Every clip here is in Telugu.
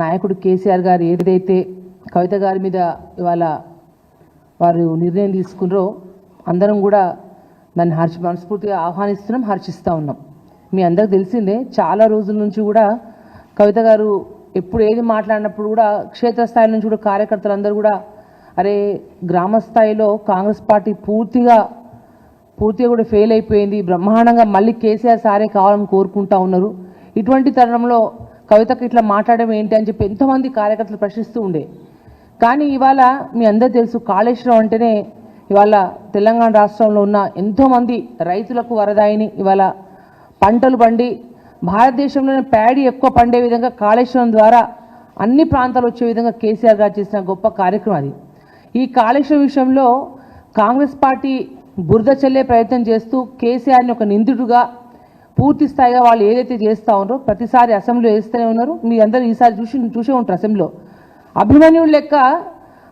నాయకుడు కేసీఆర్ గారు ఏదైతే కవిత గారి మీద ఇవాళ వారు నిర్ణయం తీసుకున్నారో అందరం కూడా దాన్ని మనస్ఫూర్తిగా ఆహ్వానిస్తున్నాం, హర్షిస్తూ ఉన్నాం. మీ అందరికి తెలిసిందే, చాలా రోజుల నుంచి కూడా కవిత గారు ఎప్పుడు ఏది మాట్లాడినప్పుడు కూడా క్షేత్రస్థాయి నుంచి కూడా కార్యకర్తలందరూ కూడా అరే గ్రామ స్థాయిలో కాంగ్రెస్ పార్టీ పూర్తిగా కూడా ఫెయిల్ అయిపోయింది, బ్రహ్మాండంగా మళ్ళీ కేసీఆర్ సారే కావాలని కోరుకుంటా ఉన్నారు. ఇటువంటి తరుణంలో కవితకు ఇట్లా మాట్లాడడం ఏంటి అని చెప్పి ఎంతోమంది కార్యకర్తలు ప్రశ్నిస్తూ ఉండే. కానీ ఇవాళ మీ అందరూ తెలుసు, కాళేశ్వరం అంటేనే ఇవాళ తెలంగాణ రాష్ట్రంలో ఉన్న ఎంతోమంది రైతులకు వరదాయిని. ఇవాళ పంటలు పండి భారతదేశంలోనే ప్యాడీ ఎక్కువ పండే విధంగా కాళేశ్వరం ద్వారా అన్ని ప్రాంతాలు వచ్చే విధంగా కేసీఆర్ గారు చేసిన గొప్ప కార్యక్రమం అది. ఈ కాళేశ్వరం విషయంలో కాంగ్రెస్ పార్టీ బురద చల్లే ప్రయత్నం చేస్తూ కేసీఆర్ని ఒక నిందితుడుగా పూర్తి స్థాయిగా వాళ్ళు ఏదైతే చేస్తూ ఉన్నారో ప్రతిసారి అసెంబ్లీలో వేస్తూనే ఉన్నారు. మీ అందరూ ఈసారి చూసే ఉంటారు. అసెంబ్లీలో అభిమన్యుడు లెక్క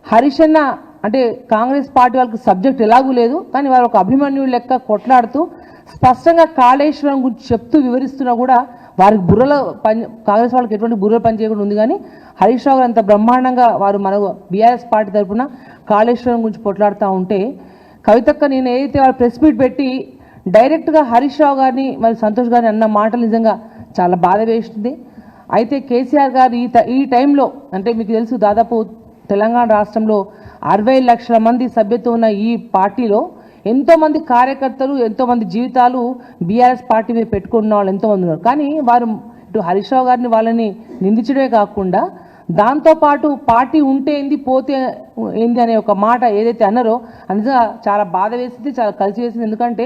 హరీష్ అన్న అంటే కాంగ్రెస్ పార్టీ వాళ్ళకి సబ్జెక్ట్ ఎలాగూ లేదు, కానీ వారు ఒక అభిమన్యుడు లెక్క కొట్లాడుతూ స్పష్టంగా కాళేశ్వరం గురించి చెప్తూ వివరిస్తున్నా కూడా వారికి కాంగ్రెస్ వాళ్ళకి ఎటువంటి బుర్రలు పనిచేయకుండా ఉంది. కానీ హరీష్ రావు గారు అంత బ్రహ్మాండంగా వారు మన బీఆర్ఎస్ పార్టీ తరఫున కాళేశ్వరం గురించి కొట్లాడుతూ ఉంటే కవితక్క నేను ఏదైతే వాళ్ళు ప్రెస్ మీట్ పెట్టి డైరెక్ట్గా హరీష్ రావు గారిని మరి సంతోష్ గారిని అన్న మాటలు నిజంగా చాలా బాధ వేస్తుంది. అయితే కేసీఆర్ గారు ఈ టైంలో అంటే మీకు తెలుసు దాదాపు తెలంగాణ రాష్ట్రంలో 60 లక్షల మంది సభ్యత్వం ఉన్న ఈ పార్టీలో ఎంతోమంది కార్యకర్తలు ఎంతోమంది జీవితాలు బీఆర్ఎస్ పార్టీ మీద పెట్టుకున్న వాళ్ళు ఎంతోమంది ఉన్నారు. కానీ వారు ఇటు హరీష్ రావు గారిని వాళ్ళని నిందించడమే కాకుండా దాంతోపాటు పార్టీ ఉంటే ఏంది పోతే ఏంది అనే ఒక మాట ఏదైతే అన్నారో నిజంగా చాలా బాధ వేసింది, చాలా కలిసి వేసింది. ఎందుకంటే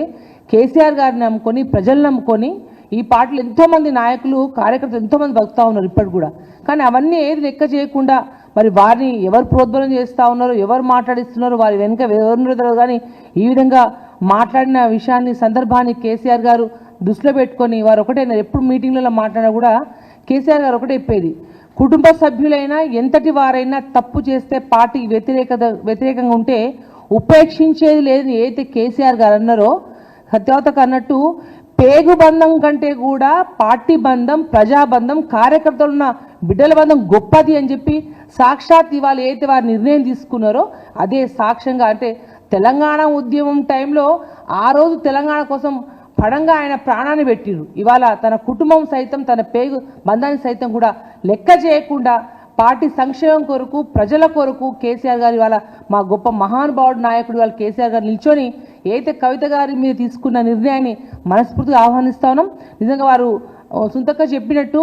కేసీఆర్ గారిని నమ్ముకొని ప్రజలు నమ్ముకొని ఈ పార్టీలో ఎంతోమంది నాయకులు కార్యకర్తలు ఎంతోమంది బతుకుతూ ఉన్నారు ఇప్పటికి కూడా. కానీ అవన్నీ ఏది లెక్క చేయకుండా మరి వారిని ఎవరు ప్రోద్బలం చేస్తూ ఉన్నారు, ఎవరు మాట్లాడిస్తున్నారు, వారి వెనుక ఎవరు కానీ ఈ విధంగా మాట్లాడిన విషయాన్ని సందర్భాన్ని కేసీఆర్ గారు దృష్టిలో పెట్టుకొని వారు ఒకటే ఎప్పుడు మీటింగ్లలో మాట్లాడినా కూడా కేసీఆర్ గారు ఒకటే చెప్పేది, కుటుంబ సభ్యులైనా ఎంతటి వారైనా తప్పు చేస్తే పార్టీకి వ్యతిరేకంగా ఉంటే ఉపేక్షించేది లేదని ఏదైతే కేసీఆర్ గారు అన్నారో సత్యవతకు అన్నట్టు పేగు బంధం కంటే కూడా పార్టీ బంధం, ప్రజాబంధం, కార్యకర్తలున్న బిడ్డల బంధం గొప్పది అని చెప్పి సాక్షాత్ ఇవాళ ఏదైతే వారు నిర్ణయం తీసుకున్నారో అదే సాక్ష్యంగా అంటే తెలంగాణ ఉద్యమం టైంలో ఆ రోజు తెలంగాణ కోసం పడంగా ఆయన ప్రాణాన్ని పెట్టిరు. ఇవాళ తన కుటుంబం సైతం తన పేగు బంధాన్ని సైతం కూడా లెక్క చేయకుండా పార్టీ సంక్షేమం కొరకు ప్రజల కొరకు కేసీఆర్ గారు ఇవాళ మా గొప్ప మహానుభావుడు నాయకుడు ఇవాళ కేసీఆర్ గారు నిల్చొని ఏదైతే కవిత గారి మీద తీసుకున్న నిర్ణయాన్ని మనస్ఫూర్తిగా ఆహ్వానిస్తా ఉన్నాం. నిజంగా వారు సొంతగా చెప్పినట్టు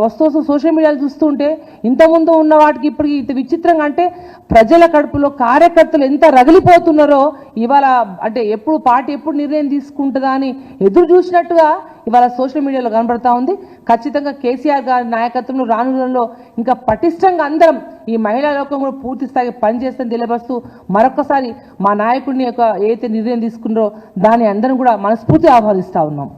వస్తూ సోషల్ మీడియాలో చూస్తుంటే ఇంతకుముందు ఉన్న వాటికి ఇప్పటికి ఇంత విచిత్రంగా అంటే ప్రజల కడుపులో కార్యకర్తలు ఎంత రగిలిపోతున్నారో ఇవాళ అంటే ఎప్పుడు పార్టీ ఎప్పుడు నిర్ణయం తీసుకుంటుందా అని ఎదురు చూసినట్టుగా ఇవాళ సోషల్ మీడియాలో కనబడతా ఉంది. ఖచ్చితంగా కేసీఆర్ గారి నాయకత్వంలో రానులలో ఇంకా పటిష్టంగా అందరం ఈ మహిళా లోకం కూడా పూర్తి స్థాయికి పనిచేస్తుందని తెలియపరుస్తూ మరొకసారి మా నాయకుడిని యొక్క ఏదైతే నిర్ణయం తీసుకున్నారో దాన్ని అందరం కూడా మనస్ఫూర్తిగా ఆహ్వానిస్తూ ఉన్నాం.